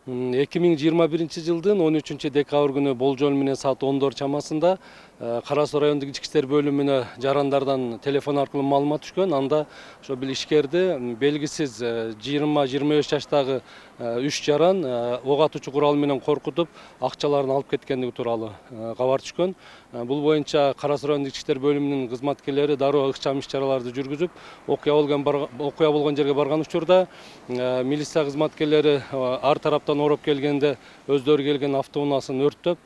2021-жылдын 13 декабрь күнү болжол менен саат 10 чамасында Кара Суу райондук ички иштер бөлүмүнө жарандардан телефон аркылуу маалымат түшкөн. Анда ошо бир ишкерди белгисиз 20-25 жаштагы 3 жаран ок атуучу курал менен коркутуп, акчаларын алып кеткендиги тууралуу кабар түшкөн. Бул боюнча Кара Суу райондук ички иштер бөлүмүнүн кызматкерлери дароо ыкчам иш-чараларды жүргүзүп, окуя болгон жерге барган учурда милиция кызматкерлери ар тараптан ороп келгенде өздөрү келген автоунаасын өрттөп,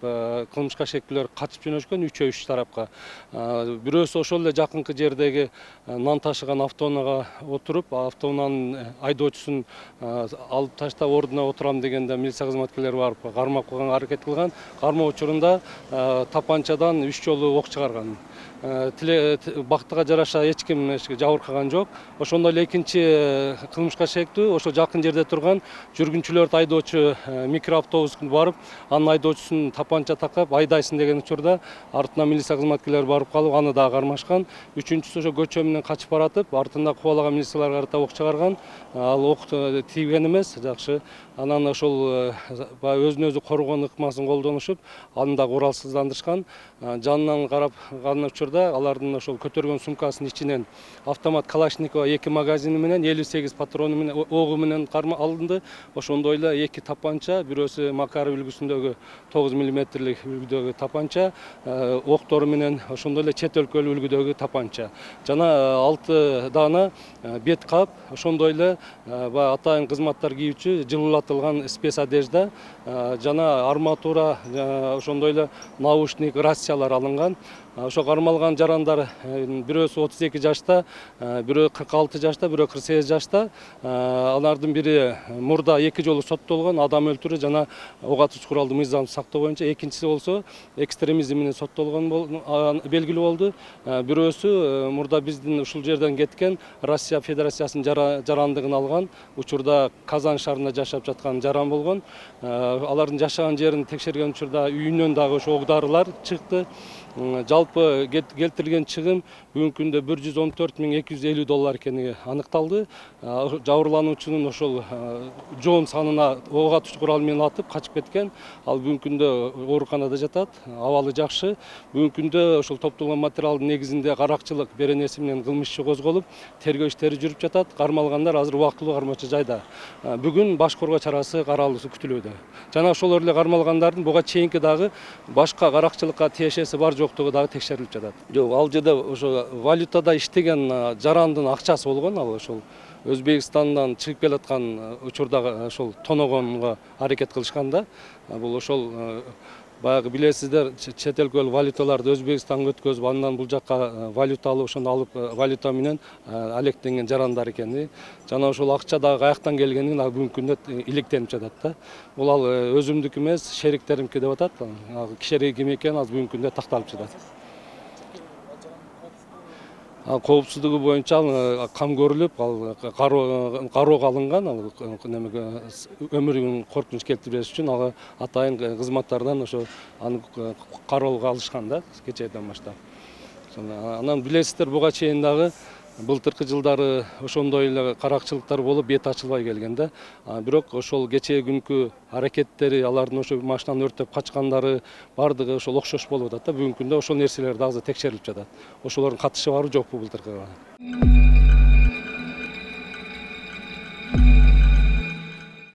кылмышка шектүүлөр качып жөнөшкөн үч тарапка. Бирөөсү ошол эле жакынкы жердеги нан ташыган автоунаага отуруп, автоунаанын айдоочусун алып таштап ордуна отурам дегенде милиция кызматкерлери барып кармап кылганга аракет кылган. Кармоо учурунда тапанчадан 3 жолу ок чыгарган. Бактыга жараша эч ким жабыркаган жок. Ошондой эле экинчи кылмышка шектүү ошо жакын жерде турган жүргүнчүлөрдү айдоочу микроавтобусун барып, анын айдоочусун тапанча такап айдайсың деген учурда артынан милиция кызматкерлери барып калып, аны дагы кармашкан. Үчүнчүсү ошо көчө менен качып баратып, артында кубалаган милицияларга карата ок чыгарган. Ал ок тийген эмес, жакшы. Анан ошол өзүн өзү коргоон ыкмасын колдонушуп, аны да куралсыздандырышкан. Жанынан карап калган учурда алардын ошол көтөргөн сумкасынын ичинен автомат Калашникова 2 магазини менен 58 патрону менен огу менен алынды. Ошондой эле 2 тапанча, бирөөсү Макаров үлгүсүндөгү 9 мм үлгүдөгү тапанча, октору менен ошондой эле чет өлкөлүк үлгүдөгү тапанча. Жана 6 дана бет кап, ошондой эле атайын кызматтар кийүүчү жылуулатылган спец одежда, жана арматура, ошондой эле наушник, рациялар алынган. Ошо кармалган жарандар бирөөсү 32 жашта, бирөө 46 жашта, бирөө 48 жашта. Алардын бири мурда 2 жолу соттолгон, адам өлтүрүү жана ок атуучу куралды мыйзамды сактоо боюнча. Экинчиси болсо экстремизм менен соттолгон белгилүү болду. Бирөөсү мурда биздин ушул жерден кеткен Россия Федерациясынын жарандыгын алган, учурда Казан шаарында жашап жаткан жаран болгон. Алардын жашаган жерин текшерген учурда үйүнөн дагы ошо ок дарылар чыкты. Жалпы келтирилген чыгым бүгүнкү күндө $114.250 экени аныкталды. Жабырлануучунун ошол жоон санына ок атуучу курал менен атып качып кеткен. Ал бүгүнкү күндө ооруканада жатат, абалы жакшы. Бүгүнкү күндө ошол топтолгон материалдын негизинде каракчылык беренеси менен кылмыш иши козголуп, тергөө иштери жүрүп жатат. Кармалгандар азыр убактылуу кармоочу жайда. Бүгүн баш коргоо чарасы каралуусу күтүлүүдө. Жана ошолор эле кармалгандардын буга чейинки дагы башка каракчылыкка тиешеси бар жоктугу дагы текшерилип жатат. Жок, ал жерде ошо валютада иштеген жарандын акчасы болгон, ал ошол Өзбекстандан чыгып келаткан учурда ошол тоногонго аракет кылышканда, бул ошол баягы билесиздер, чет өлкөлүк валюталарды Өзбекстанга өткөзүп, андан бул жакка валюта алып, ошону алып валюта менен алектенген жарандар экени, жана ошол акча дагы каяктан келгенин бүгүнкү күндө иликтенип жатат да. Бул ал өзүмдүк эмес, шериктеримки деп атат. Кишери ким экени азыр бүгүнкү күндө такталып жатат. Коопсуздугу боюнча кам көрүлүп, ал кароого алынган, ал өмүрүн коркунуч келтирбеш үчүн ага атайын кызматтардан ошо аны кароого алышкан да, кечээден баштап. Анан билесиздер, буга чейин дагы былтыркы жылдары ошондой эле каракчылыктар болуп, бет ачылбай келген да. Бирок ошол кечээ күнкү аракеттери, алардын ошо машинаны өрттөп качкандары бардыгы ошол окшош болуп атат да. Бүгүнкү күндө ошол нерселер дагы текшерилип жатат. Ошолордун катышы барбы жокпу былтыркыга?